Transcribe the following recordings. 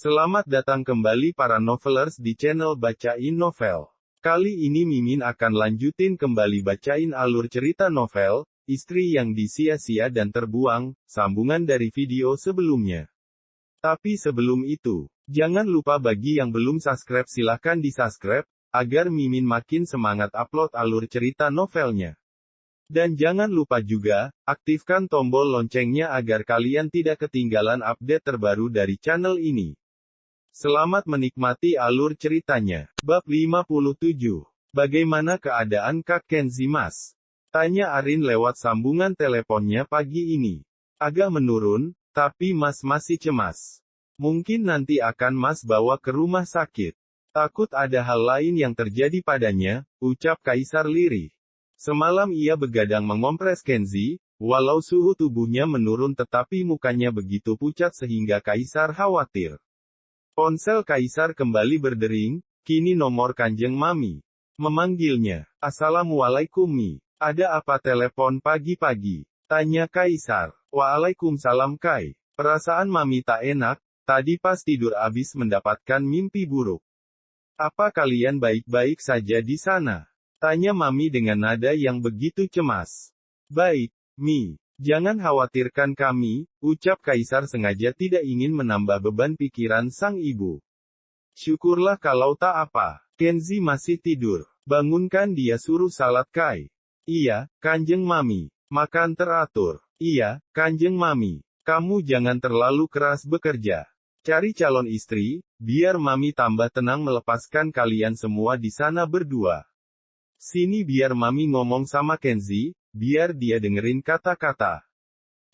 Selamat datang kembali para novelers di channel Bacain Novel. Kali ini Mimin akan lanjutin kembali bacain alur cerita novel, Istri yang Disia-sia dan Terbuang, sambungan dari video sebelumnya. Tapi sebelum itu, jangan lupa bagi yang belum subscribe silahkan di-subscribe, agar Mimin makin semangat upload alur cerita novelnya. Dan jangan lupa juga, aktifkan tombol loncengnya agar kalian tidak ketinggalan update terbaru dari channel ini. Selamat menikmati alur ceritanya. Bab 57. Bagaimana keadaan Kak Kenzi Mas? Tanya Arin lewat sambungan teleponnya pagi ini. Agak menurun, tapi Mas masih cemas. Mungkin nanti akan Mas bawa ke rumah sakit. Takut ada hal lain yang terjadi padanya, ucap Kaisar lirih. Semalam ia begadang mengompres Kenzi, walau suhu tubuhnya menurun tetapi mukanya begitu pucat sehingga Kaisar khawatir. Ponsel Kaisar kembali berdering, kini nomor Kanjeng Mami. Memanggilnya. Assalamualaikum Mi. Ada apa telepon pagi-pagi? Tanya Kaisar. Waalaikumsalam Kai. Perasaan Mami tak enak, tadi pas tidur abis mendapatkan mimpi buruk. Apa kalian baik-baik saja di sana? Tanya Mami dengan nada yang begitu cemas. Baik, Mi. Jangan khawatirkan kami, ucap Kaisar sengaja tidak ingin menambah beban pikiran sang ibu. Syukurlah kalau tak apa. Kenzi masih tidur. Bangunkan dia suruh salat Kai. Iya, Kanjeng Mami. Makan teratur. Iya, Kanjeng Mami. Kamu jangan terlalu keras bekerja. Cari calon istri, biar Mami tambah tenang melepaskan kalian semua di sana berdua. Sini biar Mami ngomong sama Kenzi, biar dia dengerin kata-kata.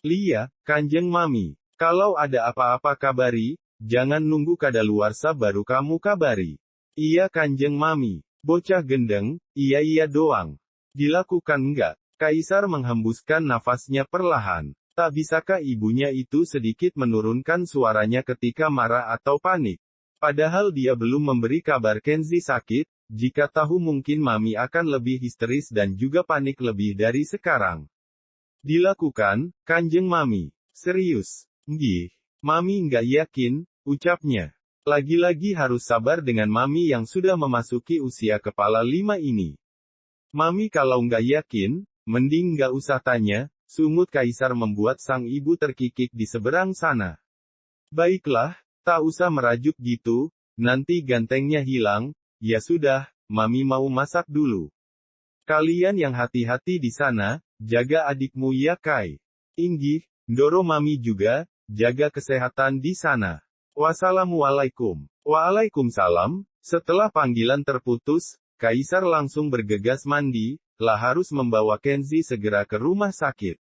Lia, Kanjeng Mami. Kalau ada apa-apa kabari, jangan nunggu kadaluarsa baru kamu kabari. Iya Kanjeng Mami. Bocah gendeng, iya doang. Dilakukan enggak? Kaisar menghembuskan nafasnya perlahan. Tak bisakah ibunya itu sedikit menurunkan suaranya ketika marah atau panik? Padahal dia belum memberi kabar Kenzi sakit. Jika tahu mungkin Mami akan lebih histeris dan juga panik lebih dari sekarang. Dilakukan, Kanjeng Mami. Serius. Nggih. Mami nggak yakin, ucapnya. Lagi-lagi harus sabar dengan Mami yang sudah memasuki usia kepala 5 ini. Mami kalau nggak yakin, mending nggak usah tanya, sungut Kaisar membuat sang ibu terkikik di seberang sana. Baiklah, tak usah merajuk gitu, nanti gantengnya hilang. Ya sudah, Mami mau masak dulu. Kalian yang hati-hati di sana, jaga adikmu ya Kai. Inggih, Ndoro Mami juga, jaga kesehatan di sana. Wassalamualaikum. Waalaikumsalam. Setelah panggilan terputus, Kaisar langsung bergegas mandi, lah harus membawa Kenzi segera ke rumah sakit.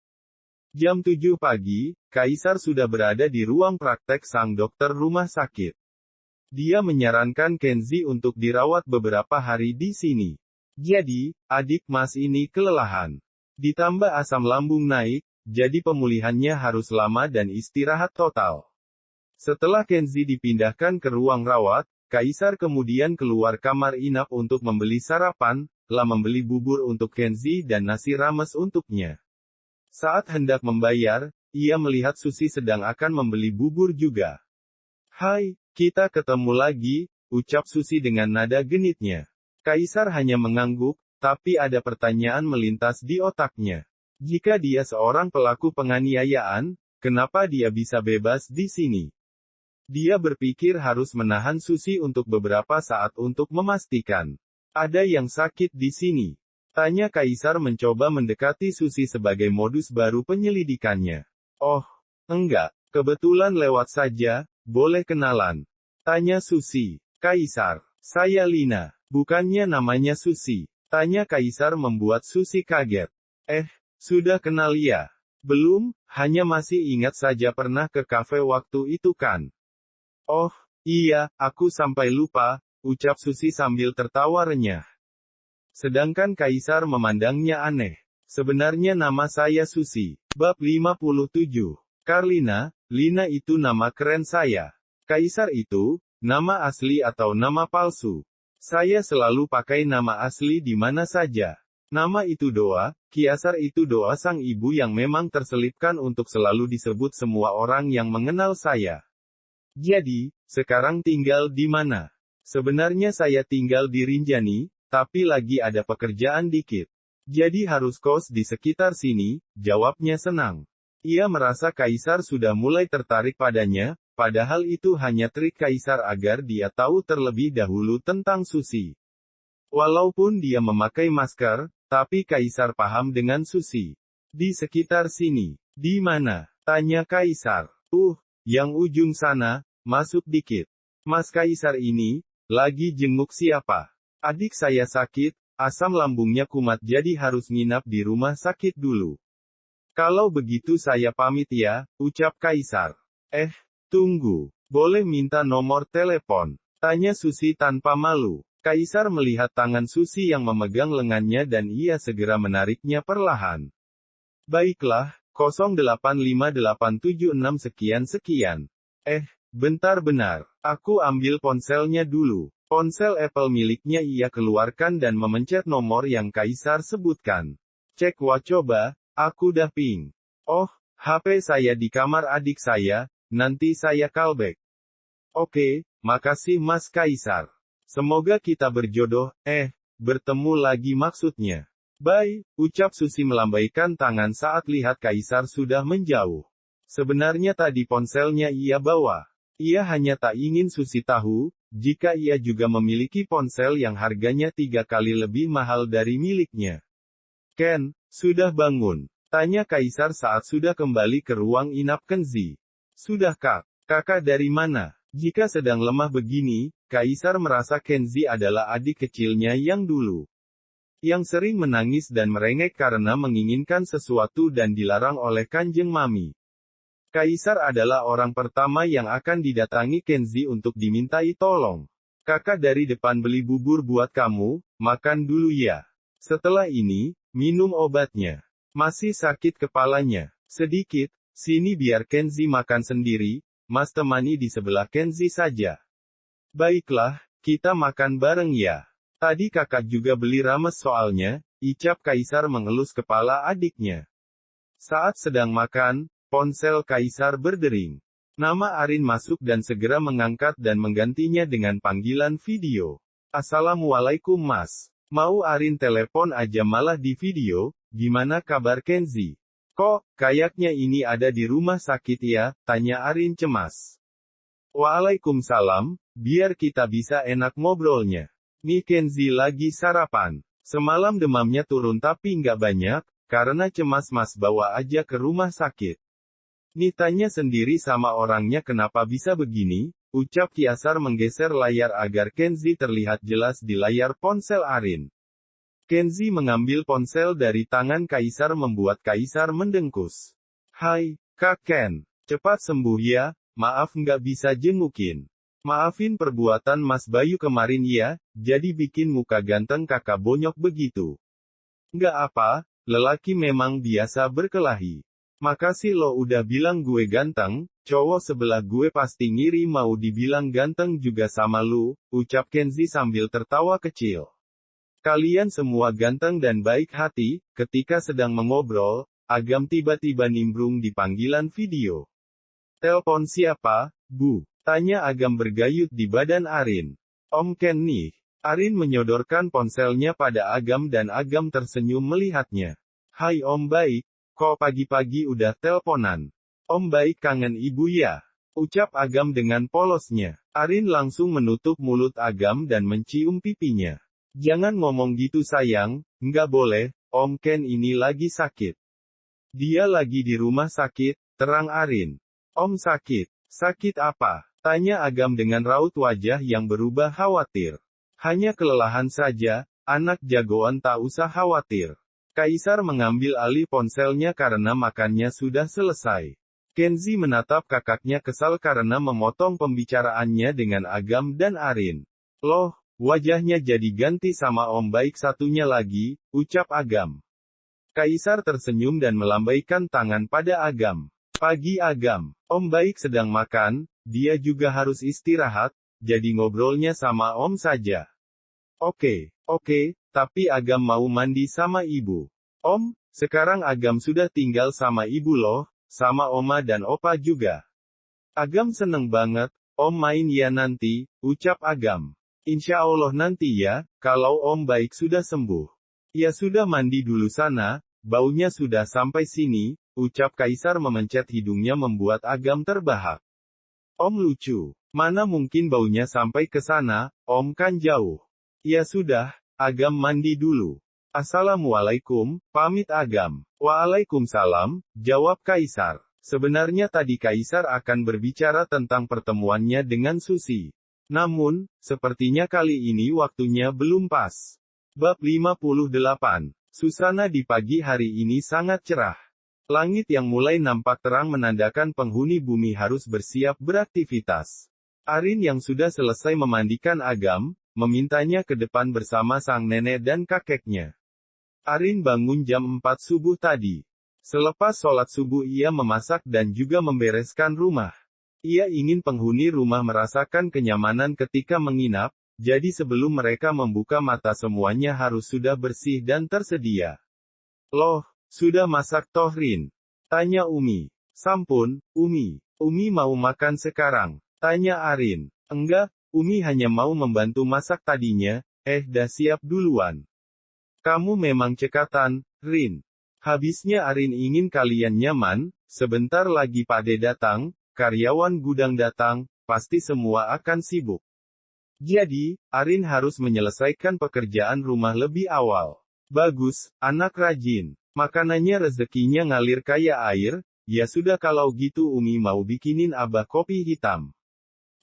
Jam 7 pagi, Kaisar sudah berada di ruang praktek sang dokter rumah sakit. Dia menyarankan Kenzi untuk dirawat beberapa hari di sini. Jadi, adik Mas ini kelelahan. Ditambah asam lambung naik, jadi pemulihannya harus lama dan istirahat total. Setelah Kenzi dipindahkan ke ruang rawat, Kaisar kemudian keluar kamar inap untuk membeli sarapan, lah membeli bubur untuk Kenzi dan nasi rames untuknya. Saat hendak membayar, ia melihat Susi sedang akan membeli bubur juga. Hai, kita ketemu lagi, ucap Susi dengan nada genitnya. Kaisar hanya mengangguk, tapi ada pertanyaan melintas di otaknya. Jika dia seorang pelaku penganiayaan, kenapa dia bisa bebas di sini? Dia berpikir harus menahan Susi untuk beberapa saat untuk memastikan. Ada yang sakit di sini? Tanya Kaisar mencoba mendekati Susi sebagai modus baru penyelidikannya. Oh, enggak, kebetulan lewat saja. Boleh kenalan? Tanya Susi. Kaisar. Saya Lina. Bukannya namanya Susi. Tanya Kaisar membuat Susi kaget. Sudah kenal ya? Belum, hanya masih ingat saja pernah ke kafe waktu itu kan? Oh, iya, aku sampai lupa, ucap Susi sambil tertawa renyah. Sedangkan Kaisar memandangnya aneh. Sebenarnya nama saya Susi. Bab 57. Karlina. Lina itu nama keren saya. Kaisar itu, nama asli atau nama palsu? Saya selalu pakai nama asli di mana saja. Nama itu doa, Kiasar itu doa sang ibu yang memang terselipkan untuk selalu disebut semua orang yang mengenal saya. Jadi, sekarang tinggal di mana? Sebenarnya saya tinggal di Rinjani, tapi lagi ada pekerjaan dikit. Jadi harus kos di sekitar sini, jawabnya senang. Ia merasa Kaisar sudah mulai tertarik padanya, padahal itu hanya trik Kaisar agar dia tahu terlebih dahulu tentang Susi. Walaupun dia memakai masker, tapi Kaisar paham dengan Susi. Di sekitar sini. Di mana? Tanya Kaisar. Yang ujung sana, masuk dikit. Mas Kaisar ini, lagi jenguk siapa? Adik saya sakit, asam lambungnya kumat jadi harus nginap di rumah sakit dulu. Kalau begitu saya pamit ya, ucap Kaisar. Tunggu. Boleh minta nomor telepon? Tanya Susi tanpa malu. Kaisar melihat tangan Susi yang memegang lengannya dan ia segera menariknya perlahan. Baiklah, 085876 sekian-sekian. Bentar benar. Aku ambil ponselnya dulu. Ponsel Apple miliknya ia keluarkan dan memencet nomor yang Kaisar sebutkan. Cek coba, aku dah ping. HP saya di kamar adik saya, nanti saya callback. Oke, makasih Mas Kaisar. Semoga kita berjodoh, bertemu lagi maksudnya. Bye, ucap Susi melambaikan tangan saat lihat Kaisar sudah menjauh. Sebenarnya tadi ponselnya ia bawa. Ia hanya tak ingin Susi tahu, jika ia juga memiliki ponsel yang harganya 3 kali lebih mahal dari miliknya. Ken, sudah bangun? Tanya Kaisar saat sudah kembali ke ruang inap Kenzi. Sudah Kak, kakak dari mana? Jika sedang lemah begini, Kaisar merasa Kenzi adalah adik kecilnya yang dulu. Yang sering menangis dan merengek karena menginginkan sesuatu dan dilarang oleh Kanjeng Mami. Kaisar adalah orang pertama yang akan didatangi Kenzi untuk dimintai tolong. Kakak dari depan beli bubur buat kamu, makan dulu ya. Setelah ini, minum obatnya. Masih sakit kepalanya. Sedikit, sini biar Kenzi makan sendiri, Mas temani di sebelah Kenzi saja. Baiklah, kita makan bareng ya. Tadi kakak juga beli rames soalnya, icap Kaisar mengelus kepala adiknya. Saat sedang makan, ponsel Kaisar berdering. Nama Arin masuk dan segera mengangkat dan menggantinya dengan panggilan video. Assalamualaikum Mas. Mau Arin telepon aja malah di video, gimana kabar Kenzi? Kok, kayaknya ini ada di rumah sakit ya, tanya Arin cemas. Waalaikumsalam, biar kita bisa enak ngobrolnya. Nih Kenzi lagi sarapan. Semalam demamnya turun tapi nggak banyak, karena cemas Mas bawa aja ke rumah sakit. Nih tanya sendiri sama orangnya kenapa bisa begini, ucap Kaisar menggeser layar agar Kenzi terlihat jelas di layar ponsel Arin. Kenzi mengambil ponsel dari tangan Kaisar membuat Kaisar mendengkus. Hai, Kak Ken. Cepat sembuh ya, maaf nggak bisa jengukin. Maafin perbuatan Mas Bayu kemarin ya, jadi bikin muka ganteng kakak bonyok begitu. Nggak apa, lelaki memang biasa berkelahi. Makasih lo udah bilang gue ganteng, cowok sebelah gue pasti ngiri mau dibilang ganteng juga sama lu, ucap Kenzi sambil tertawa kecil. Kalian semua ganteng dan baik hati, ketika sedang mengobrol, Agam tiba-tiba nimbrung di panggilan video. Telepon siapa, Bu? Tanya Agam bergayut di badan Arin. Om Ken nih. Arin menyodorkan ponselnya pada Agam dan Agam tersenyum melihatnya. Hai Om baik, kok pagi-pagi udah teleponan? Om baik kangen ibu ya? Ucap Agam dengan polosnya. Arin langsung menutup mulut Agam dan mencium pipinya. Jangan ngomong gitu sayang, nggak boleh, Om Ken ini lagi sakit. Dia lagi di rumah sakit, terang Arin. Om sakit? Sakit apa? Tanya Agam dengan raut wajah yang berubah khawatir. Hanya kelelahan saja, anak jagoan tak usah khawatir. Kaisar mengambil alih ponselnya karena makannya sudah selesai. Kenzi menatap kakaknya kesal karena memotong pembicaraannya dengan Agam dan Arin. Loh, wajahnya jadi ganti sama om baik satunya lagi, ucap Agam. Kaisar tersenyum dan melambaikan tangan pada Agam. Pagi Agam, om baik sedang makan, dia juga harus istirahat, jadi ngobrolnya sama om saja. Oke, tapi Agam mau mandi sama ibu. Om, sekarang Agam sudah tinggal sama ibu loh, sama oma dan opa juga. Agam seneng banget, Om main ya nanti, ucap Agam. Insya Allah nanti ya, kalau Om baik sudah sembuh. Ya sudah mandi dulu sana, baunya sudah sampai sini, ucap Kaisar memencet hidungnya membuat Agam terbahak. Om lucu. Mana mungkin baunya sampai ke sana, Om kan jauh. Ya sudah, Agam mandi dulu. Assalamualaikum, pamit Agam. Waalaikumsalam, jawab Kaisar. Sebenarnya tadi Kaisar akan berbicara tentang pertemuannya dengan Susi. Namun, sepertinya kali ini waktunya belum pas. Bab 58. Susana di pagi hari ini sangat cerah. Langit yang mulai nampak terang menandakan penghuni bumi harus bersiap beraktivitas. Arin yang sudah selesai memandikan Agam, memintanya ke depan bersama sang nenek dan kakeknya. Arin bangun jam 4 subuh tadi. Selepas sholat subuh ia memasak dan juga membereskan rumah. Ia ingin penghuni rumah merasakan kenyamanan ketika menginap, jadi sebelum mereka membuka mata semuanya harus sudah bersih dan tersedia. Loh, sudah masak toh Rin? Tanya Umi. Sampun, Umi. Umi mau makan sekarang? Tanya Arin. Enggak, Umi hanya mau membantu masak tadinya, dah siap duluan. Kamu memang cekatan, Rin. Habisnya Arin ingin kalian nyaman, sebentar lagi Pakde datang, karyawan gudang datang, pasti semua akan sibuk. Jadi, Arin harus menyelesaikan pekerjaan rumah lebih awal. Bagus, anak rajin. Makanannya rezekinya ngalir kayak air, ya sudah kalau gitu Umi mau bikinin Abah kopi hitam.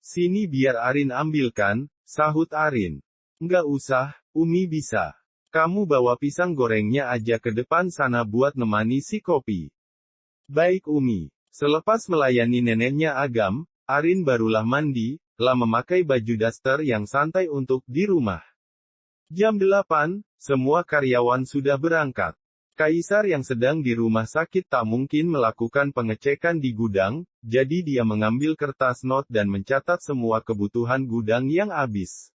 Sini biar Arin ambilkan, sahut Arin. Enggak usah, Umi bisa. Kamu bawa pisang gorengnya aja ke depan sana buat nemani si kopi. Baik Umi. Selepas melayani neneknya Agam, Arin barulah mandi, lah memakai baju daster yang santai untuk di rumah. Jam 8, semua karyawan sudah berangkat. Kaisar yang sedang di rumah sakit tak mungkin melakukan pengecekan di gudang, jadi dia mengambil kertas not dan mencatat semua kebutuhan gudang yang habis.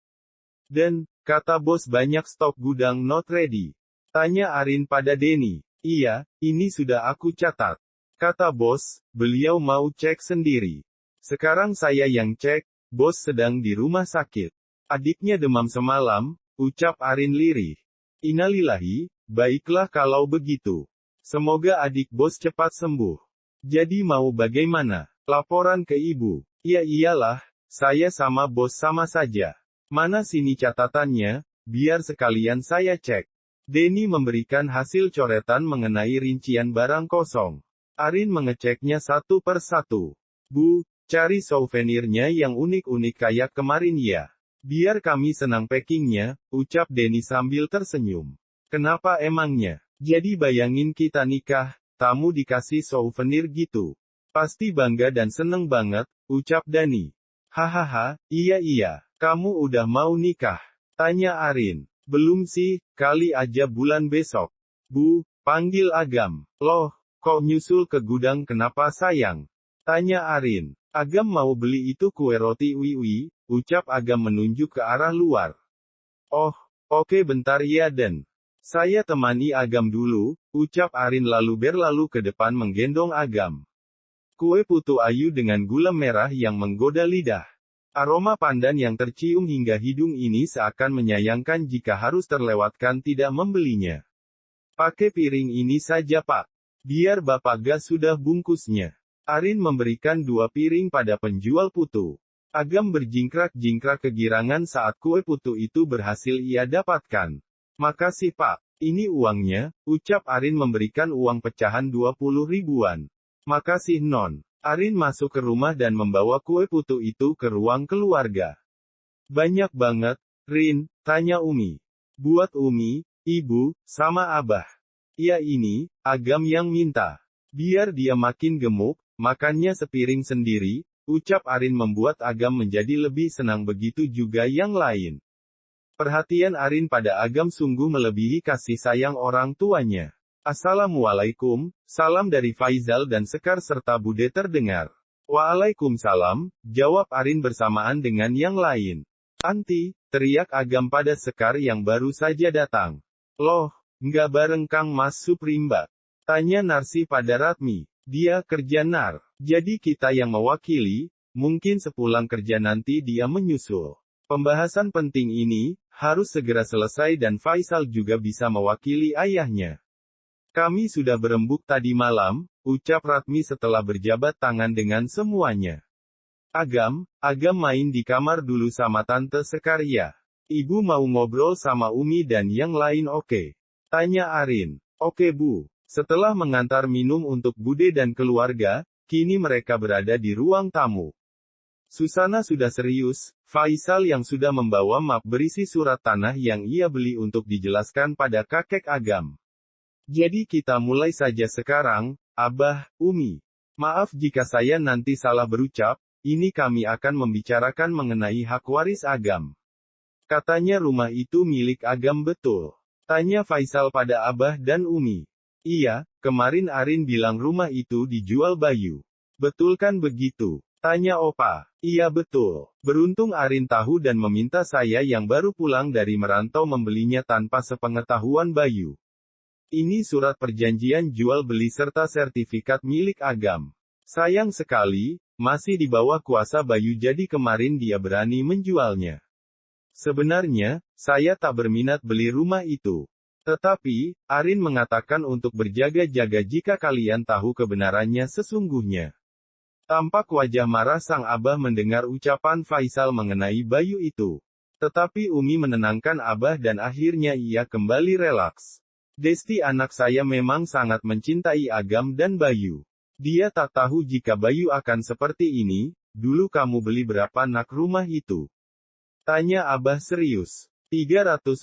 Dan, kata bos banyak stok gudang not ready. Tanya Arin pada Denny. Iya, ini sudah aku catat. Kata bos, beliau mau cek sendiri. Sekarang saya yang cek, bos sedang di rumah sakit. Adiknya demam semalam, ucap Arin lirih. Innalillahi, baiklah kalau begitu. Semoga adik bos cepat sembuh. Jadi mau bagaimana? Laporan ke ibu. Ya iyalah, saya sama bos sama saja. Mana sini catatannya, biar sekalian saya cek. Denny memberikan hasil coretan mengenai rincian barang kosong. Arin mengeceknya satu per satu. Bu, cari souvenirnya yang unik-unik kayak kemarin ya. Biar kami senang packingnya, ucap Denny sambil tersenyum. Kenapa emangnya? Jadi bayangin kita nikah, tamu dikasih souvenir gitu. Pasti bangga dan seneng banget, ucap Dani. Hahaha, iya, kamu udah mau nikah? Tanya Arin. Belum sih, kali aja bulan besok. Bu, panggil Agam. Loh, kok nyusul ke gudang kenapa sayang? Tanya Arin. Agam mau beli itu kue roti wiwi, ucap Agam menunjuk ke arah luar. Oh, oke bentar ya Den. Saya temani Agam dulu, ucap Arin lalu berlalu ke depan menggendong Agam. Kue putu ayu dengan gula merah yang menggoda lidah. Aroma pandan yang tercium hingga hidung ini seakan menyayangkan jika harus terlewatkan tidak membelinya. Pakai piring ini saja Pak. Biar Bapak gas sudah bungkusnya. Arin memberikan 2 piring pada penjual putu. Agam berjingkrak-jingkrak kegirangan saat kue putu itu berhasil ia dapatkan. Makasih Pak, ini uangnya, ucap Arin memberikan uang pecahan 20 ribuan. Makasih Non. Arin masuk ke rumah dan membawa kue putu itu ke ruang keluarga. Banyak banget, Rin, tanya Umi. Buat Umi, Ibu, sama Abah. Ya ini, Agam yang minta. Biar dia makin gemuk, makannya sepiring sendiri, ucap Arin membuat Agam menjadi lebih senang begitu juga yang lain. Perhatian Arin pada Agam sungguh melebihi kasih sayang orang tuanya. Assalamualaikum, salam dari Faizal dan Sekar serta Bude terdengar. Waalaikumsalam, jawab Arin bersamaan dengan yang lain. Anti, teriak Agam pada Sekar yang baru saja datang. Loh, nggak bareng Kang Mas Suprimba? Tanya Narsi pada Ratmi. Dia kerja nar. Jadi kita yang mewakili, mungkin sepulang kerja nanti dia menyusul. Pembahasan penting ini harus segera selesai dan Faisal juga bisa mewakili ayahnya. Kami sudah berembuk tadi malam, ucap Ratmi setelah berjabat tangan dengan semuanya. Agam main di kamar dulu sama Tante Sekaria. Ibu mau ngobrol sama Umi dan yang lain oke? Tanya Arin. Oke Bu. Setelah mengantar minum untuk Bude dan keluarga, kini mereka berada di ruang tamu. Susana sudah serius, Faisal yang sudah membawa map berisi surat tanah yang ia beli untuk dijelaskan pada kakek Agam. Jadi kita mulai saja sekarang, Abah, Umi. Maaf jika saya nanti salah berucap, ini kami akan membicarakan mengenai hak waris Agam. Katanya rumah itu milik Agam betul. Tanya Faisal pada Abah dan Umi. Iya, kemarin Arin bilang rumah itu dijual Bayu. Betul kan begitu? Tanya Opa. Iya betul. Beruntung Arin tahu dan meminta saya yang baru pulang dari merantau membelinya tanpa sepengetahuan Bayu. Ini surat perjanjian jual beli serta sertifikat milik Agam. Sayang sekali, masih di bawah kuasa Bayu jadi kemarin dia berani menjualnya. Sebenarnya, saya tak berminat beli rumah itu. Tetapi, Arin mengatakan untuk berjaga-jaga jika kalian tahu kebenarannya sesungguhnya. Tampak wajah marah sang Abah mendengar ucapan Faisal mengenai Bayu itu. Tetapi Umi menenangkan Abah dan akhirnya ia kembali relaks. Desti anak saya memang sangat mencintai Agam dan Bayu. Dia tak tahu jika Bayu akan seperti ini. Dulu kamu beli berapa nak rumah itu? Tanya Abah serius. 350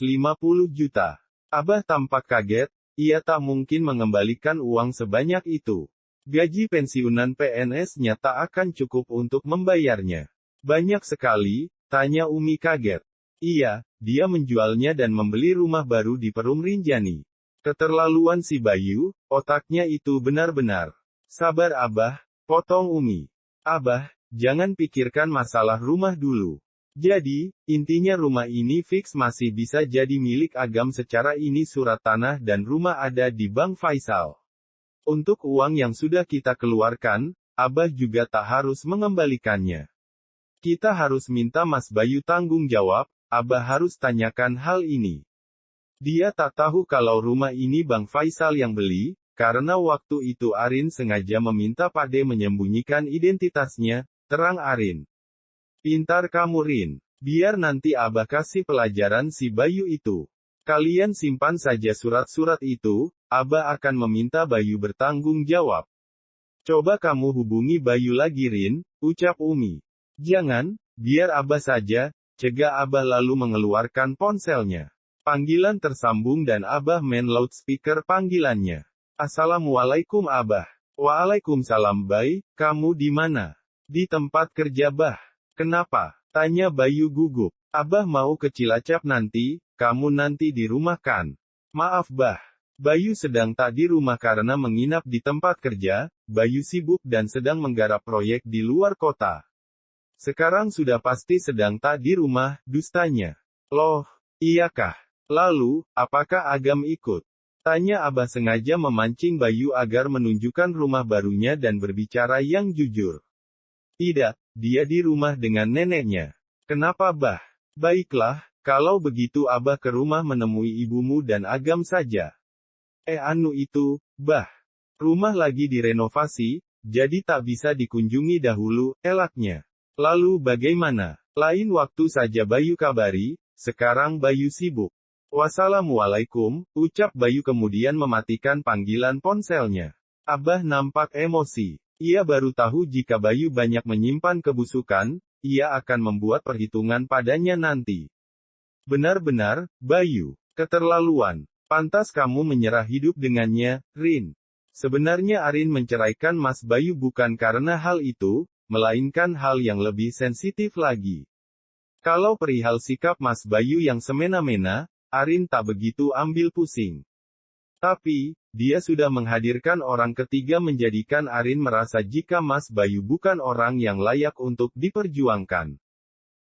juta. Abah tampak kaget, ia tak mungkin mengembalikan uang sebanyak itu. Gaji pensiunan PNS-nya tak akan cukup untuk membayarnya. Banyak sekali, tanya Umi kaget. Iya, dia menjualnya dan membeli rumah baru di Perum Rinjani. Keterlaluan si Bayu, otaknya itu benar-benar. Sabar Abah, potong Umi. Abah, jangan pikirkan masalah rumah dulu. Jadi, intinya rumah ini fix masih bisa jadi milik Agam secara ini surat tanah dan rumah ada di Bank Faisal. Untuk uang yang sudah kita keluarkan, Abah juga tak harus mengembalikannya. Kita harus minta Mas Bayu tanggung jawab, Abah harus tanyakan hal ini. Dia tak tahu kalau rumah ini Bang Faisal yang beli, karena waktu itu Arin sengaja meminta Pakde menyembunyikan identitasnya, terang Arin. Pintar kamu Rin, biar nanti Abah kasih pelajaran si Bayu itu. Kalian simpan saja surat-surat itu, Abah akan meminta Bayu bertanggung jawab. Coba kamu hubungi Bayu lagi Rin, ucap Umi. Jangan, biar Abah saja, cegah Abah lalu mengeluarkan ponselnya. Panggilan tersambung dan Abah main loudspeaker panggilannya. Assalamualaikum Abah. Waalaikumsalam Bay, kamu di mana? Di tempat kerja Bah. Kenapa? Tanya Bayu gugup. Abah mau ke Cilacap nanti, kamu nanti di rumah kan? Maaf Bah. Bayu sedang tak di rumah karena menginap di tempat kerja, Bayu sibuk dan sedang menggarap proyek di luar kota. Sekarang sudah pasti sedang tak di rumah, dustanya. Loh, iyakah? Lalu, apakah Agam ikut? Tanya Abah sengaja memancing Bayu agar menunjukkan rumah barunya dan berbicara yang jujur. Tidak, dia di rumah dengan neneknya. Kenapa Bah? Baiklah, kalau begitu Abah ke rumah menemui ibumu dan Agam saja. Anu itu, Bah. Rumah lagi direnovasi, jadi tak bisa dikunjungi dahulu, elaknya. Lalu bagaimana? Lain waktu saja Bayu kabari, sekarang Bayu sibuk. Wassalamualaikum, ucap Bayu kemudian mematikan panggilan ponselnya. Abah nampak emosi. Ia baru tahu jika Bayu banyak menyimpan kebusukan, ia akan membuat perhitungan padanya nanti. Benar-benar, Bayu, keterlaluan. Pantas kamu menyerah hidup dengannya, Rin. Sebenarnya Arin menceraikan Mas Bayu bukan karena hal itu, melainkan hal yang lebih sensitif lagi. Kalau perihal sikap Mas Bayu yang semena-mena, Arin tak begitu ambil pusing. Tapi, dia sudah menghadirkan orang ketiga menjadikan Arin merasa jika Mas Bayu bukan orang yang layak untuk diperjuangkan.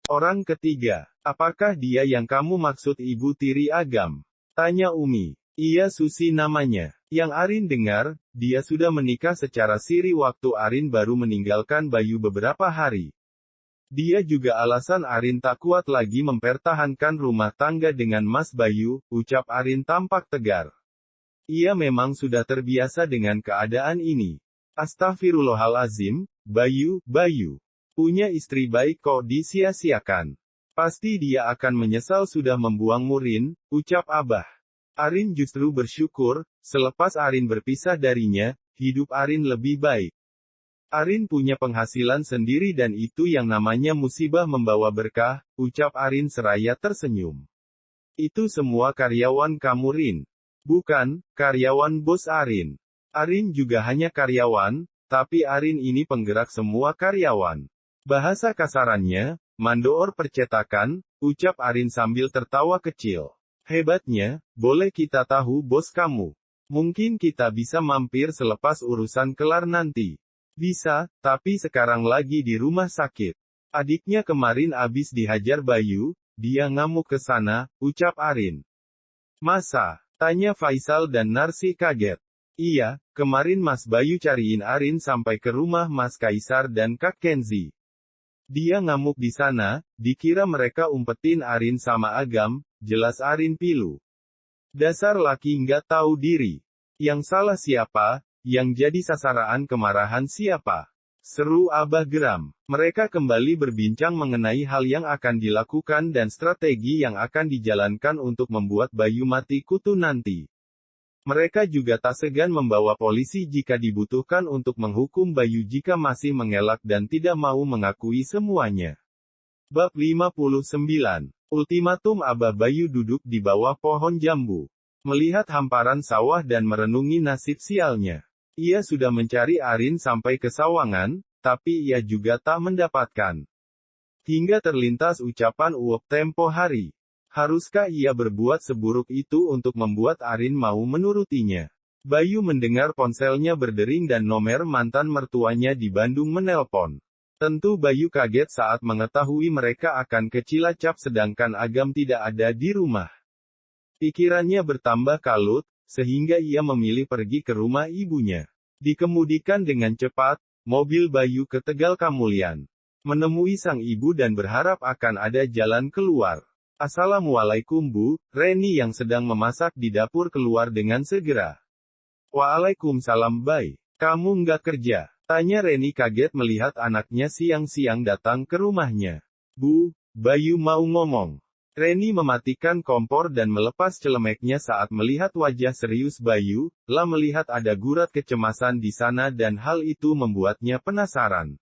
Orang ketiga, apakah dia yang kamu maksud Ibu Tiri Agam? Tanya Umi. Iya Susi namanya. Yang Arin dengar, dia sudah menikah secara siri waktu Arin baru meninggalkan Bayu beberapa hari. Dia juga alasan Arin tak kuat lagi mempertahankan rumah tangga dengan Mas Bayu, ucap Arin tampak tegar. Ia memang sudah terbiasa dengan keadaan ini. Astagfirullahalazim, Bayu, punya istri baik kok disia-siakan. Pasti dia akan menyesal sudah membuang Murin, ucap Abah. Arin justru bersyukur, selepas Arin berpisah darinya, hidup Arin lebih baik. Arin punya penghasilan sendiri dan itu yang namanya musibah membawa berkah, ucap Arin seraya tersenyum. Itu semua karyawan kamu Rin. Bukan, karyawan bos Arin. Arin juga hanya karyawan, tapi Arin ini penggerak semua karyawan. Bahasa kasarannya, mandoor percetakan, ucap Arin sambil tertawa kecil. Hebatnya, boleh kita tahu bos kamu? Mungkin kita bisa mampir selepas urusan kelar nanti. Bisa, tapi sekarang lagi di rumah sakit. Adiknya kemarin abis dihajar Bayu, dia ngamuk ke sana, ucap Arin. Masa? Tanya Faisal dan Narsi kaget. Iya, kemarin Mas Bayu cariin Arin sampai ke rumah Mas Kaisar dan Kak Kenzi. Dia ngamuk di sana, dikira mereka umpetin Arin sama Agam, jelas Arin pilu. Dasar laki nggak tahu diri. Yang salah siapa? Yang jadi sasaran kemarahan siapa? Seru Abah geram. Mereka kembali berbincang mengenai hal yang akan dilakukan dan strategi yang akan dijalankan untuk membuat Bayu mati kutu nanti. Mereka juga tak segan membawa polisi jika dibutuhkan untuk menghukum Bayu jika masih mengelak dan tidak mau mengakui semuanya. Bab 59. Ultimatum Abah. Bayu duduk di bawah pohon jambu, melihat hamparan sawah dan merenungi nasib sialnya. Ia sudah mencari Arin sampai ke Sawangan, tapi ia juga tak mendapatkan. Hingga terlintas ucapan uap tempo hari. Haruskah ia berbuat seburuk itu untuk membuat Arin mau menurutinya? Bayu mendengar ponselnya berdering dan nomor mantan mertuanya di Bandung menelpon. Tentu Bayu kaget saat mengetahui mereka akan ke Cilacap sedangkan Agam tidak ada di rumah. Pikirannya bertambah kalut, sehingga ia memilih pergi ke rumah ibunya. Dikemudikan dengan cepat, mobil Bayu ke Tegal Kamulian. Menemui sang ibu dan berharap akan ada jalan keluar. Assalamualaikum Bu, Reni yang sedang memasak di dapur keluar dengan segera. Waalaikumsalam Bay. Kamu nggak kerja? Tanya Reni kaget melihat anaknya siang-siang datang ke rumahnya. Bu, Bayu mau ngomong. Reni mematikan kompor dan melepas celemeknya saat melihat wajah serius Bayu, lah melihat ada gurat kecemasan di sana dan hal itu membuatnya penasaran.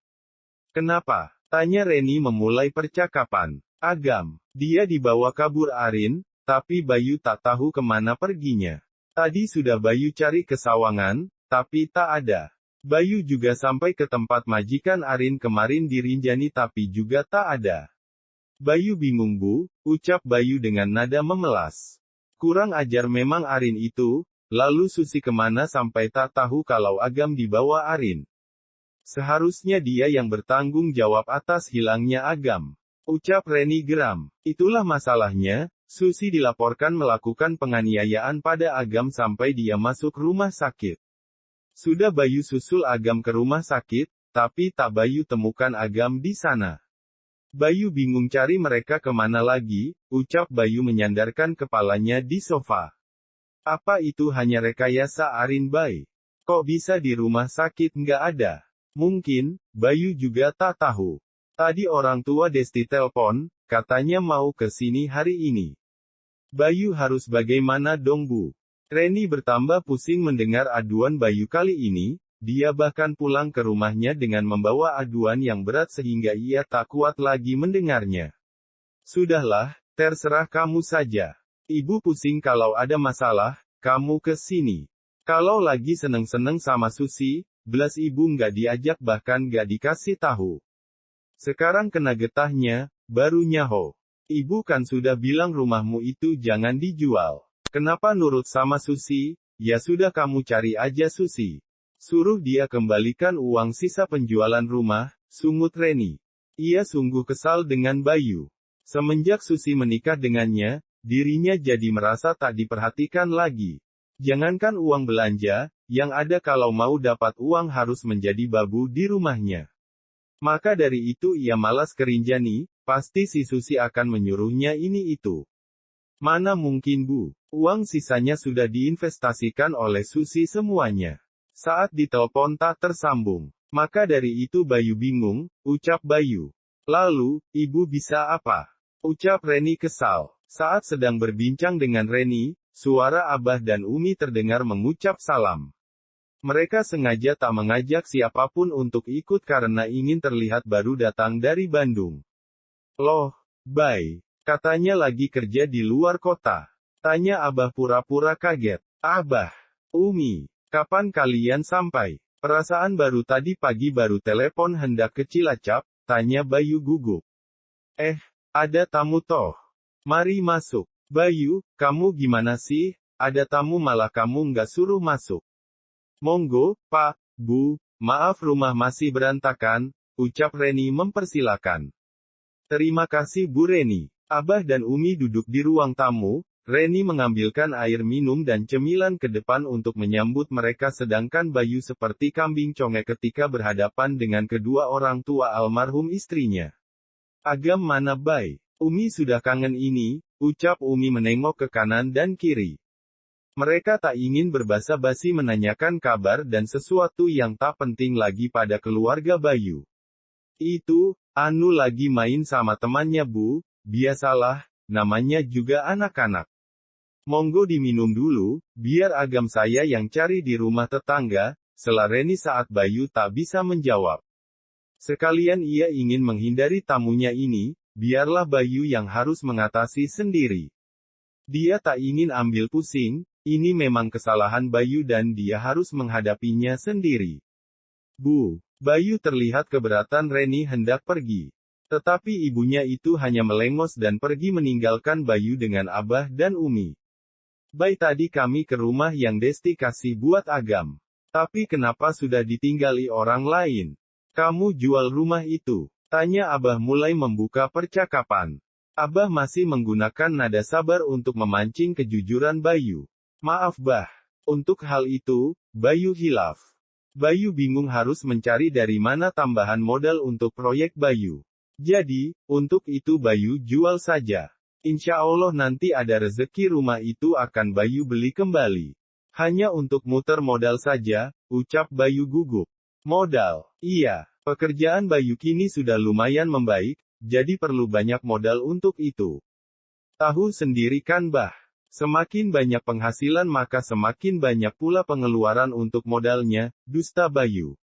Kenapa? Tanya Reni memulai percakapan. Agam, dia dibawa kabur Arin, tapi Bayu tak tahu kemana perginya. Tadi sudah Bayu cari ke Sawangan, tapi tak ada. Bayu juga sampai ke tempat majikan Arin kemarin di Rinjani tapi juga tak ada. Bayu bingung Bu, ucap Bayu dengan nada memelas. Kurang ajar memang Arin itu, lalu Susi kemana sampai tak tahu kalau Agam dibawa Arin. Seharusnya dia yang bertanggung jawab atas hilangnya Agam. Ucap Reni geram. Itulah masalahnya, Susi dilaporkan melakukan penganiayaan pada Agam sampai dia masuk rumah sakit. Sudah Bayu susul Agam ke rumah sakit, tapi tak Bayu temukan Agam di sana. Bayu bingung cari mereka kemana lagi, ucap Bayu menyandarkan kepalanya di sofa. Apa itu hanya rekayasa Arin Bay? Kok bisa di rumah sakit nggak ada? Mungkin, Bayu juga tak tahu. Tadi orang tua Desti telpon, katanya mau ke sini hari ini. Bayu harus bagaimana dong Bu? Reni bertambah pusing mendengar aduan Bayu kali ini. Dia bahkan pulang ke rumahnya dengan membawa aduan yang berat sehingga ia tak kuat lagi mendengarnya. Sudahlah, terserah kamu saja. Ibu pusing kalau ada masalah, kamu ke sini. Kalau lagi seneng-seneng sama Susi, belas ibu nggak diajak bahkan nggak dikasih tahu. Sekarang kena getahnya, baru nyaho. Ibu kan sudah bilang rumahmu itu jangan dijual. Kenapa nurut sama Susi? Ya sudah kamu cari aja Susi. Suruh dia kembalikan uang sisa penjualan rumah, sungut Reni. Ia sungguh kesal dengan Bayu. Semenjak Susi menikah dengannya, dirinya jadi merasa tak diperhatikan lagi. Jangankan uang belanja, yang ada kalau mau dapat uang harus menjadi babu di rumahnya. Maka dari itu ia malas kerinjani, pasti si Susi akan menyuruhnya ini itu. Mana mungkin Bu, uang sisanya sudah diinvestasikan oleh Susi semuanya. Saat ditelepon tak tersambung. Maka dari itu Bayu bingung, ucap Bayu. Lalu, ibu bisa apa? Ucap Reni kesal. Saat sedang berbincang dengan Reni, suara Abah dan Umi terdengar mengucap salam. Mereka sengaja tak mengajak siapapun untuk ikut karena ingin terlihat baru datang dari Bandung. Loh, Bay, katanya lagi kerja di luar kota. Tanya Abah pura-pura kaget. Abah, Umi, kapan kalian sampai? Perasaan baru tadi pagi baru telepon hendak ke Cilacap, tanya Bayu gugup. Ada tamu toh. Mari masuk. Bayu, kamu gimana sih? Ada tamu malah kamu nggak suruh masuk. Monggo, Pak, Bu, maaf rumah masih berantakan, ucap Reni mempersilakan. Terima kasih Bu Reni. Abah dan Umi duduk di ruang tamu, Reni mengambilkan air minum dan cemilan ke depan untuk menyambut mereka sedangkan Bayu seperti kambing congek ketika berhadapan dengan kedua orang tua almarhum istrinya. Agam mana Bay? Umi sudah kangen ini, ucap Umi menengok ke kanan dan kiri. Mereka tak ingin berbasa-basi menanyakan kabar dan sesuatu yang tak penting lagi pada keluarga Bayu. Itu, anu lagi main sama temannya Bu, biasalah, namanya juga anak-anak. Monggo diminum dulu, biar Agam saya yang cari di rumah tetangga, sela Reni saat Bayu tak bisa menjawab. Sekalian ia ingin menghindari tamunya ini, biarlah Bayu yang harus mengatasi sendiri. Dia tak ingin ambil pusing, ini memang kesalahan Bayu dan dia harus menghadapinya sendiri. Bu, Bayu terlihat keberatan Reni hendak pergi. Tetapi ibunya itu hanya melengos dan pergi meninggalkan Bayu dengan Abah dan Umi. Bay tadi kami ke rumah yang Desti kasih buat Agam. Tapi kenapa sudah ditinggali orang lain? Kamu jual rumah itu? Tanya Abah mulai membuka percakapan. Abah masih menggunakan nada sabar untuk memancing kejujuran Bayu. Maaf Bah. Untuk hal itu, Bayu hilaf. Bayu bingung harus mencari dari mana tambahan modal untuk proyek Bayu. Jadi, untuk itu Bayu jual saja. Insya Allah nanti ada rezeki rumah itu akan Bayu beli kembali. Hanya untuk muter modal saja, ucap Bayu gugup. Modal? Iya, pekerjaan Bayu kini sudah lumayan membaik, jadi perlu banyak modal untuk itu. Tahu sendiri kan Bah? Semakin banyak penghasilan maka semakin banyak pula pengeluaran untuk modalnya, dusta Bayu.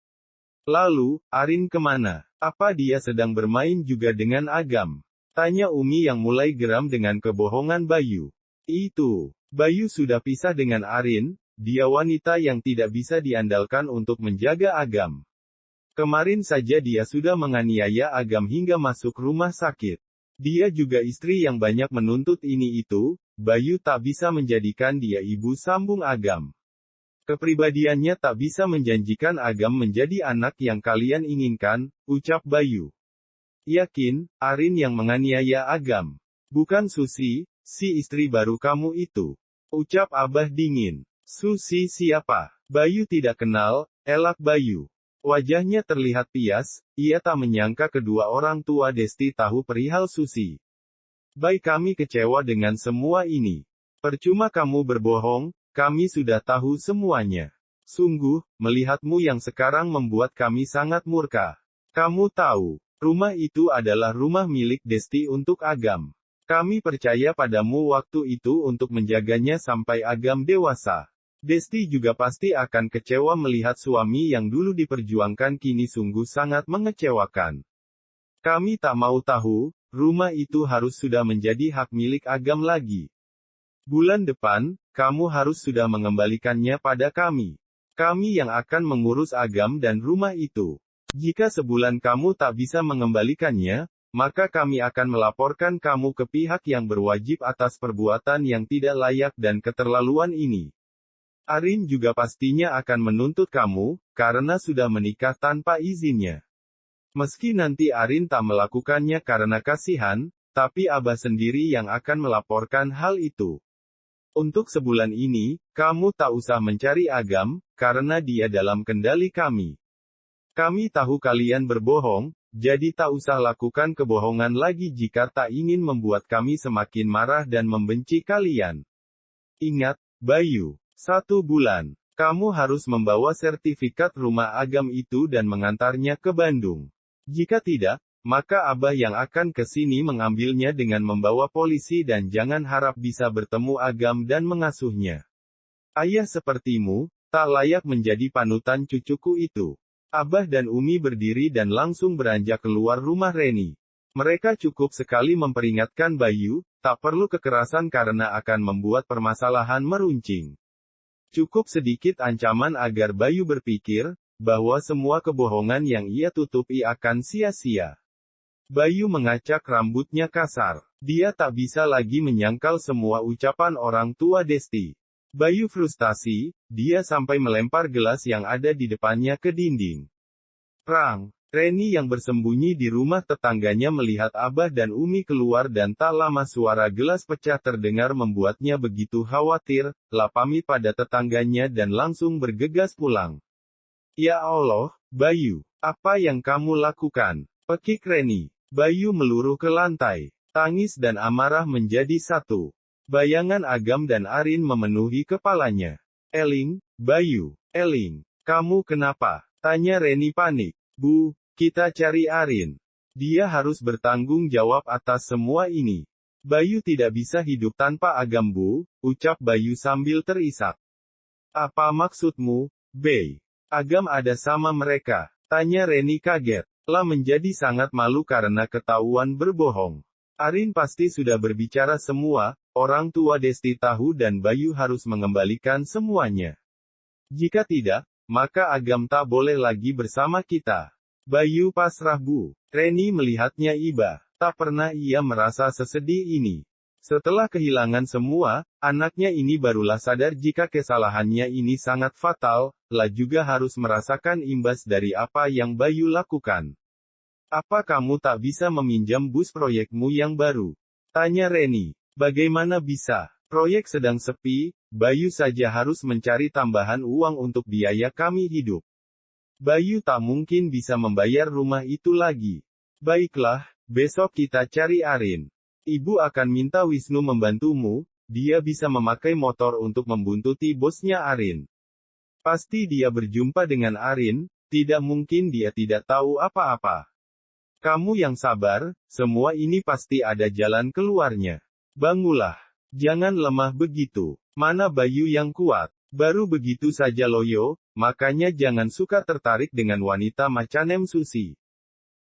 Lalu, Arin kemana? Apa dia sedang bermain juga dengan Agam? Tanya Umi yang mulai geram dengan kebohongan Bayu. Itu, Bayu sudah pisah dengan Arin, dia wanita yang tidak bisa diandalkan untuk menjaga Agam. Kemarin saja dia sudah menganiaya Agam hingga masuk rumah sakit. Dia juga istri yang banyak menuntut ini itu, Bayu tak bisa menjadikan dia ibu sambung Agam. Kepribadiannya tak bisa menjanjikan Agam menjadi anak yang kalian inginkan, ucap Bayu. Yakin, Arin yang menganiaya Agam. Bukan Susi, si istri baru kamu itu. Ucap Abah dingin. Susi siapa? Bayu tidak kenal, elak Bayu. Wajahnya terlihat pias, ia tak menyangka kedua orang tua Desti tahu perihal Susi. Baik kami kecewa dengan semua ini. Percuma kamu berbohong, kami sudah tahu semuanya. Sungguh, melihatmu yang sekarang membuat kami sangat murka. Kamu tahu, rumah itu adalah rumah milik Desti untuk Agam. Kami percaya padamu waktu itu untuk menjaganya sampai Agam dewasa. Desti juga pasti akan kecewa melihat suami yang dulu diperjuangkan kini sungguh sangat mengecewakan. Kami tak mau tahu, rumah itu harus sudah menjadi hak milik Agam lagi. Bulan depan, kamu harus sudah mengembalikannya pada kami. Kami yang akan mengurus Agam dan rumah itu. Jika sebulan kamu tak bisa mengembalikannya, maka kami akan melaporkan kamu ke pihak yang berwajib atas perbuatan yang tidak layak dan keterlaluan ini. Arin juga pastinya akan menuntut kamu, karena sudah menikah tanpa izinnya. Meski nanti Arin tak melakukannya karena kasihan, tapi Abah sendiri yang akan melaporkan hal itu. Untuk sebulan ini, kamu tak usah mencari Agam, karena dia dalam kendali kami. Kami tahu kalian berbohong, Jadi tak usah lakukan kebohongan lagi jika tak ingin membuat kami semakin marah dan membenci kalian. Ingat, Bayu, 1 bulan. Kamu harus membawa sertifikat rumah Agam itu dan mengantarnya ke Bandung. Jika tidak, maka Abah yang akan ke sini mengambilnya dengan membawa polisi dan jangan harap bisa bertemu Agam dan mengasuhnya. Ayah sepertimu, tak layak menjadi panutan cucuku itu. Abah dan Umi berdiri dan langsung beranjak keluar rumah Reni. Mereka cukup sekali memperingatkan Bayu, tak perlu kekerasan karena akan membuat permasalahan meruncing. Cukup sedikit ancaman agar Bayu berpikir, bahwa semua kebohongan yang ia tutupi akan sia-sia. Bayu mengacak rambutnya kasar. Dia tak bisa lagi menyangkal semua ucapan orang tua Desti. Bayu frustasi, dia sampai melempar gelas yang ada di depannya ke dinding. Prang! Reni yang bersembunyi di rumah tetangganya melihat Abah dan Umi keluar dan tak lama suara gelas pecah terdengar membuatnya begitu khawatir, pamit pada tetangganya dan langsung bergegas pulang. Ya Allah, Bayu, apa yang kamu lakukan? Pekik Reni. Bayu meluruh ke lantai. Tangis dan amarah menjadi satu. Bayangan Agam dan Arin memenuhi kepalanya. Eling, Bayu, Eling, kamu kenapa? Tanya Reni panik. Bu, kita cari Arin. Dia harus bertanggung jawab atas semua ini. Bayu tidak bisa hidup tanpa Agam Bu, ucap Bayu sambil terisak. Apa maksudmu, Bey? Agam ada sama mereka? Tanya Reni kaget. Lah menjadi sangat malu karena ketahuan berbohong. Arin pasti sudah berbicara semua, orang tua Desti tahu dan Bayu harus mengembalikan semuanya. Jika tidak, maka Agam tak boleh lagi bersama kita. Bayu pasrah Bu. Reni melihatnya iba. Tak pernah ia merasa sesedih ini. Setelah kehilangan semua, anaknya ini barulah sadar jika kesalahannya ini sangat fatal, lah juga harus merasakan imbas dari apa yang Bayu lakukan. Apa kamu tak bisa meminjam bus proyekmu yang baru? Tanya Reni. Bagaimana bisa? Proyek sedang sepi, Bayu saja harus mencari tambahan uang untuk biaya kami hidup. Bayu tak mungkin bisa membayar rumah itu lagi. Baiklah, besok kita cari Arin. Ibu akan minta Wisnu membantumu, dia bisa memakai motor untuk membuntuti bosnya Arin. Pasti dia berjumpa dengan Arin, tidak mungkin dia tidak tahu apa-apa. Kamu yang sabar, semua ini pasti ada jalan keluarnya. Bangulah. Jangan lemah begitu. Mana Bayu yang kuat? Baru begitu saja loyo, makanya jangan suka tertarik dengan wanita macanem Susi.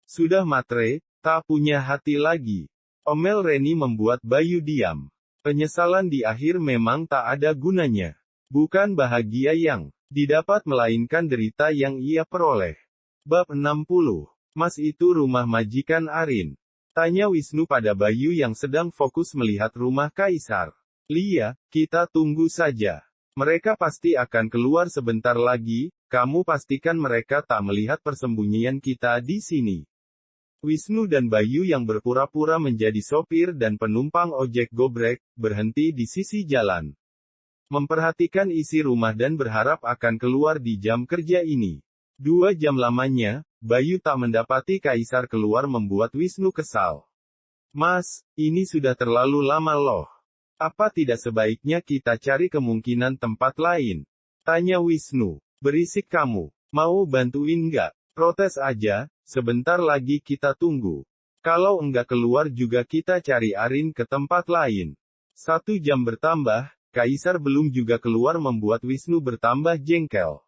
Sudah matre, tak punya hati lagi. Omel Reni membuat Bayu diam. Penyesalan di akhir memang tak ada gunanya. Bukan bahagia yang didapat melainkan derita yang ia peroleh. Bab 60. Mas itu rumah majikan Arin. Tanya Wisnu pada Bayu yang sedang fokus melihat rumah Kaisar. Lia, kita tunggu saja. Mereka pasti akan keluar sebentar lagi, kamu pastikan mereka tak melihat persembunyian kita di sini. Wisnu dan Bayu yang berpura-pura menjadi sopir dan penumpang ojek gobrek, berhenti di sisi jalan. Memperhatikan isi rumah dan berharap akan keluar di jam kerja ini. 2 jam lamanya, Bayu tak mendapati Kaisar keluar membuat Wisnu kesal. Mas, ini sudah terlalu lama loh. Apa tidak sebaiknya kita cari kemungkinan tempat lain? Tanya Wisnu. Berisik kamu. Mau bantuin nggak? Protes aja, sebentar lagi kita tunggu. Kalau enggak keluar juga kita cari Arin ke tempat lain. 1 jam bertambah, Kaisar belum juga keluar membuat Wisnu bertambah jengkel.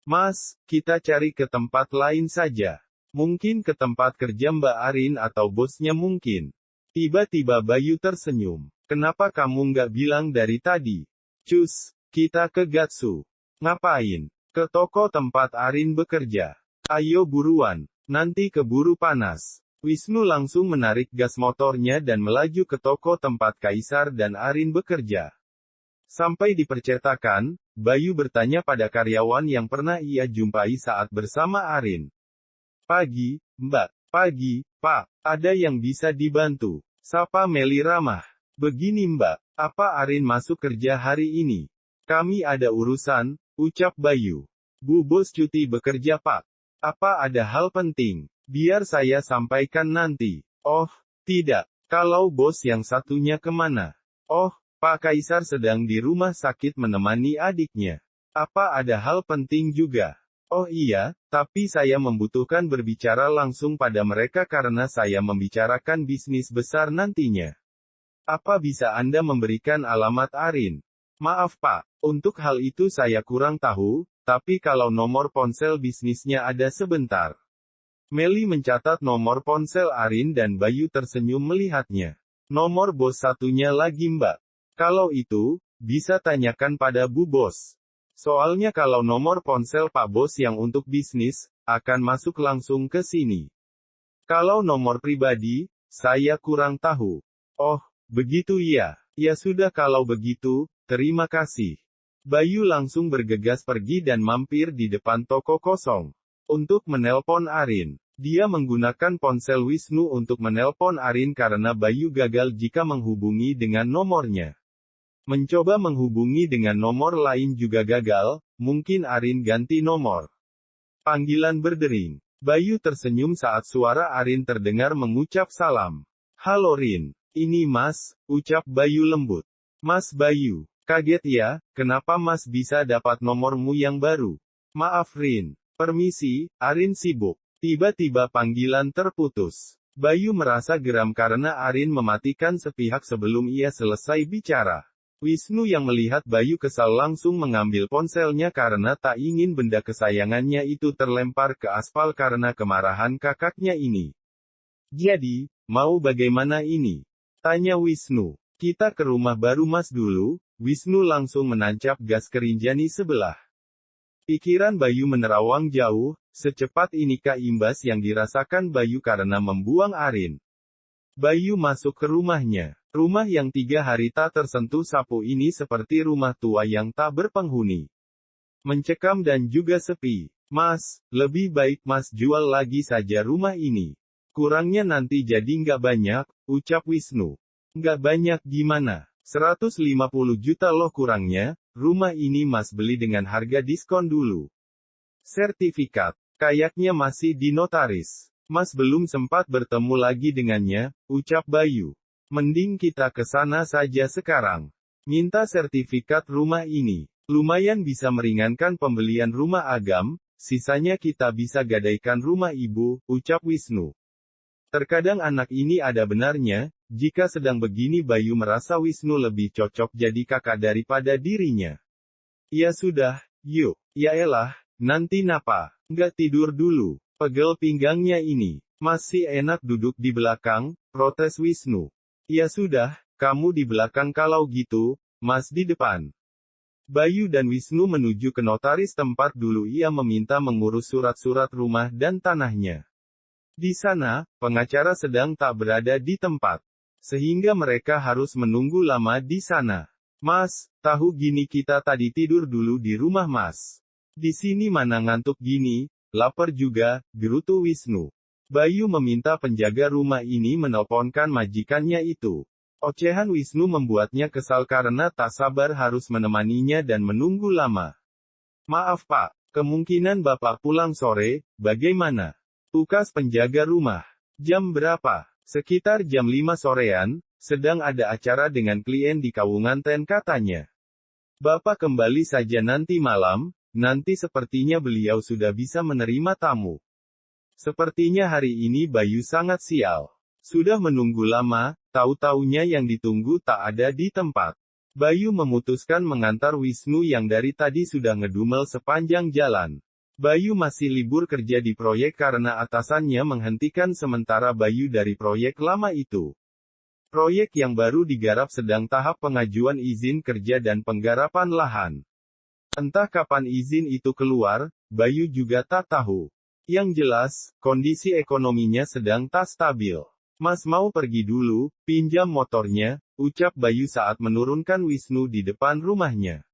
Mas, kita cari ke tempat lain saja. Mungkin ke tempat kerja Mbak Arin atau bosnya mungkin. Tiba-tiba Bayu tersenyum. Kenapa kamu nggak bilang dari tadi? Cus, kita ke Gatsu. Ngapain? Ke toko tempat Arin bekerja. Ayo buruan, nanti keburu panas. Wisnu langsung menarik gas motornya dan melaju ke toko tempat Kaisar dan Arin bekerja. Sampai di percetakan, Bayu bertanya pada karyawan yang pernah ia jumpai saat bersama Arin. Pagi, Mbak. Pagi, Pak. Ada yang bisa dibantu? Sapa Meli ramah. Begini Mbak, apa Arin masuk kerja hari ini? Kami ada urusan, ucap Bayu. Bu Bos cuti bekerja Pak. Apa ada hal penting? Biar saya sampaikan nanti. Oh, tidak. Kalau bos yang satunya kemana? Oh, Pak Kaisar sedang di rumah sakit menemani adiknya. Apa ada hal penting juga? Oh iya, tapi saya membutuhkan berbicara langsung pada mereka karena saya membicarakan bisnis besar nantinya. Apa bisa Anda memberikan alamat Arin? Maaf Pak, untuk hal itu saya kurang tahu, tapi kalau nomor ponsel bisnisnya ada sebentar. Meli mencatat nomor ponsel Arin dan Bayu tersenyum melihatnya. Nomor bos satunya lagi Mbak. Kalau itu, bisa tanyakan pada Bu Bos. Soalnya kalau nomor ponsel Pak Bos yang untuk bisnis, akan masuk langsung ke sini. Kalau nomor pribadi, saya kurang tahu. Oh, begitu ya. Ya sudah kalau begitu, terima kasih. Bayu langsung bergegas pergi dan mampir di depan toko kosong. Untuk menelpon Arin. Dia menggunakan ponsel Wisnu untuk menelpon Arin karena Bayu gagal jika menghubungi dengan nomornya. Mencoba menghubungi dengan nomor lain juga gagal, mungkin Arin ganti nomor. Panggilan berdering. Bayu tersenyum saat suara Arin terdengar mengucap salam. Halo Rin, ini Mas, ucap Bayu lembut. Mas Bayu, kaget ya, kenapa Mas bisa dapat nomormu yang baru? Maaf Rin. Permisi, Arin sibuk. Tiba-tiba panggilan terputus. Bayu merasa geram karena Arin mematikan sepihak sebelum ia selesai bicara. Wisnu yang melihat Bayu kesal langsung mengambil ponselnya karena tak ingin benda kesayangannya itu terlempar ke aspal karena kemarahan kakaknya ini. Jadi, mau bagaimana ini? Tanya Wisnu. Kita ke rumah baru Mas dulu. Wisnu langsung menancap gas ke Rinjani sebelah. Pikiran Bayu menerawang jauh, secepat inikah imbas yang dirasakan Bayu karena membuang Arin. Bayu masuk ke rumahnya. Rumah yang 3 hari tak tersentuh sapu ini seperti rumah tua yang tak berpenghuni. Mencekam dan juga sepi. Mas, lebih baik Mas jual lagi saja rumah ini. Kurangnya nanti jadi nggak banyak, ucap Wisnu. Nggak banyak gimana? 150 juta loh kurangnya. Rumah ini Mas beli dengan harga diskon dulu. Sertifikat. Kayaknya masih di notaris. Mas belum sempat bertemu lagi dengannya, ucap Bayu. Mending kita ke sana saja sekarang. Minta sertifikat rumah ini. Lumayan bisa meringankan pembelian rumah Agam, sisanya kita bisa gadaikan rumah ibu, ucap Wisnu. Terkadang anak ini ada benarnya, jika sedang begini Bayu merasa Wisnu lebih cocok jadi kakak daripada dirinya. Ya sudah, yuk. Ya elah, nanti napa? Nggak tidur dulu. Pegel pinggangnya ini. Masih enak duduk di belakang, protes Wisnu. Ya sudah, kamu di belakang kalau gitu, Mas di depan. Bayu dan Wisnu menuju ke notaris tempat dulu ia meminta mengurus surat-surat rumah dan tanahnya. Di sana, pengacara sedang tak berada di tempat. Sehingga mereka harus menunggu lama di sana. Mas, tahu gini kita tadi tidur dulu di rumah Mas. Di sini mana ngantuk gini, lapar juga, gerutu Wisnu. Bayu meminta penjaga rumah ini menelponkan majikannya itu. Ocehan Wisnu membuatnya kesal karena tak sabar harus menemaninya dan menunggu lama. Maaf Pak, kemungkinan Bapak pulang sore, bagaimana? Tukas penjaga rumah. Jam berapa? Sekitar jam 5 sorean, sedang ada acara dengan klien di Kawunganten katanya. Bapak kembali saja nanti malam, nanti sepertinya beliau sudah bisa menerima tamu. Sepertinya hari ini Bayu sangat sial. Sudah menunggu lama, tahu-taunya yang ditunggu tak ada di tempat. Bayu memutuskan mengantar Wisnu yang dari tadi sudah ngedumel sepanjang jalan. Bayu masih libur kerja di proyek karena atasannya menghentikan sementara Bayu dari proyek lama itu. Proyek yang baru digarap sedang tahap pengajuan izin kerja dan penggarapan lahan. Entah kapan izin itu keluar, Bayu juga tak tahu. Yang jelas, kondisi ekonominya sedang tak stabil. Mas mau pergi dulu, pinjam motornya, ucap Bayu saat menurunkan Wisnu di depan rumahnya.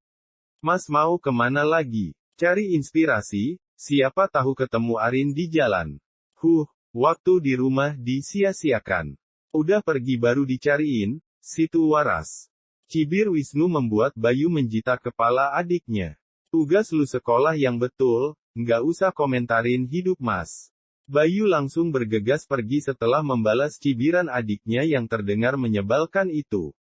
Mas mau kemana lagi? Cari inspirasi, siapa tahu ketemu Arin di jalan. Waktu di rumah disia-siakan. Udah pergi baru dicariin, situ waras. Cibir Wisnu membuat Bayu menjita kepala adiknya. Tugas lu sekolah yang betul, nggak usah komentarin hidup Mas. Bayu langsung bergegas pergi setelah membalas cibiran adiknya yang terdengar menyebalkan itu.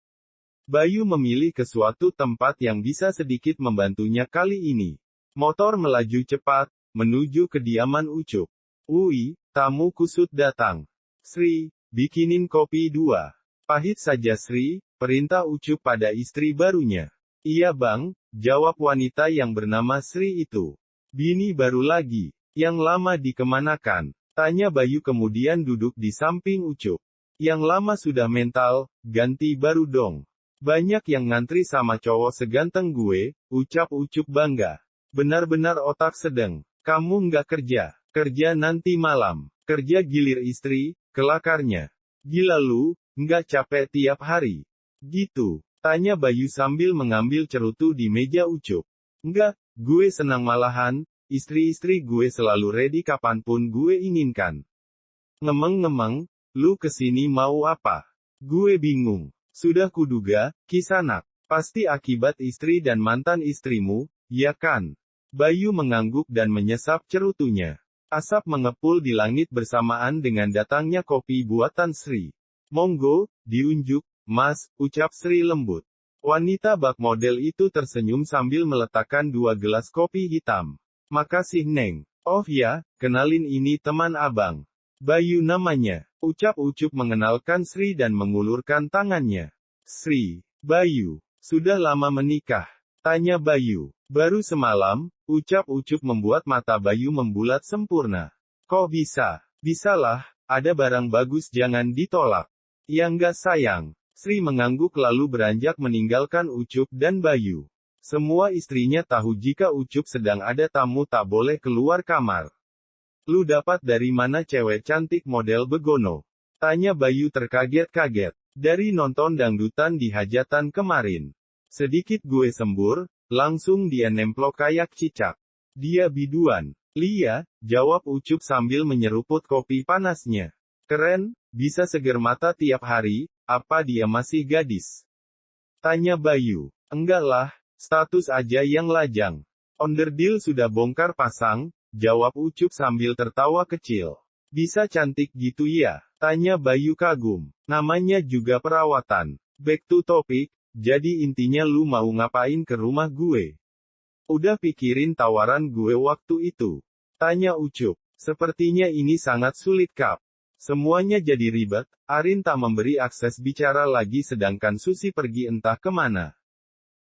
Bayu memilih ke suatu tempat yang bisa sedikit membantunya kali ini. Motor melaju cepat, menuju kediaman Ucup. "Ui, tamu kusut datang. Sri, bikinin kopi 2. Pahit saja Sri," perintah Ucup pada istri barunya. "Iya bang," jawab wanita yang bernama Sri itu. "Bini baru lagi. Yang lama dikemanakan?" tanya Bayu kemudian duduk di samping Ucup. "Yang lama sudah mental, ganti baru dong. Banyak yang ngantri sama cowok seganteng gue," ucap Ucup bangga. "Benar-benar otak sedang. Kamu nggak kerja. Kerja nanti malam. Kerja gilir istri, kelakarnya. Gila lu, nggak capek tiap hari?" "Gitu?" tanya Bayu sambil mengambil cerutu di meja Ucup. "Nggak, gue senang malahan. Istri-istri gue selalu ready kapanpun gue inginkan." "Ngemeng-ngemeng, lu kesini mau apa?" "Gue bingung. Sudah kuduga, Kisanak. Pasti akibat istri dan mantan istrimu, ya kan?" Bayu mengangguk dan menyesap cerutunya. Asap mengepul di langit bersamaan dengan datangnya kopi buatan Sri. "Monggo, diunjuk, Mas," ucap Sri lembut. Wanita bak model itu tersenyum sambil meletakkan 2 gelas kopi hitam. "Makasih Neng. Oh ya, kenalin ini teman abang. Bayu namanya," ucap Ucup mengenalkan Sri dan mengulurkan tangannya. "Sri, Bayu, sudah lama menikah?" tanya Bayu. "Baru semalam," ucap Ucup membuat mata Bayu membulat sempurna. "Kok bisa?" "Bisalah, ada barang bagus jangan ditolak. Ya nggak sayang." Sri mengangguk lalu beranjak meninggalkan Ucup dan Bayu. Semua istrinya tahu jika Ucup sedang ada tamu tak boleh keluar kamar. "Lu dapat dari mana cewek cantik model begono?" tanya Bayu terkaget-kaget. "Dari nonton dangdutan di hajatan kemarin. Sedikit gue sembur, langsung dia nemplok kayak cicak. Dia biduan." "Lia," jawab Ucup sambil menyeruput kopi panasnya. "Keren, bisa seger mata tiap hari, apa dia masih gadis?" tanya Bayu. "Enggak lah. Status aja yang lajang. Onderdil sudah bongkar pasang," jawab Ucup sambil tertawa kecil. "Bisa cantik gitu ya?" tanya Bayu kagum. "Namanya juga perawatan." Back to topic, jadi intinya lu mau ngapain ke rumah gue? "Udah pikirin tawaran gue waktu itu?" tanya Ucup. "Sepertinya ini sangat sulit Kap. Semuanya jadi ribet, Arin tak memberi akses bicara lagi sedangkan Susi pergi entah kemana.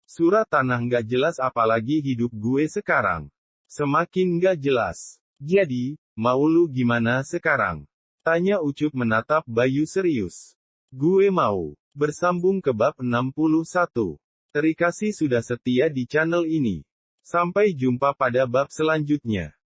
Surat tanah nggak jelas apalagi hidup gue sekarang. Semakin nggak jelas. Jadi, mau lu gimana sekarang?" tanya Ucup menatap Bayu serius. "Gue mau." Bersambung ke bab 61. Terima kasih sudah setia di channel ini. Sampai jumpa pada bab selanjutnya.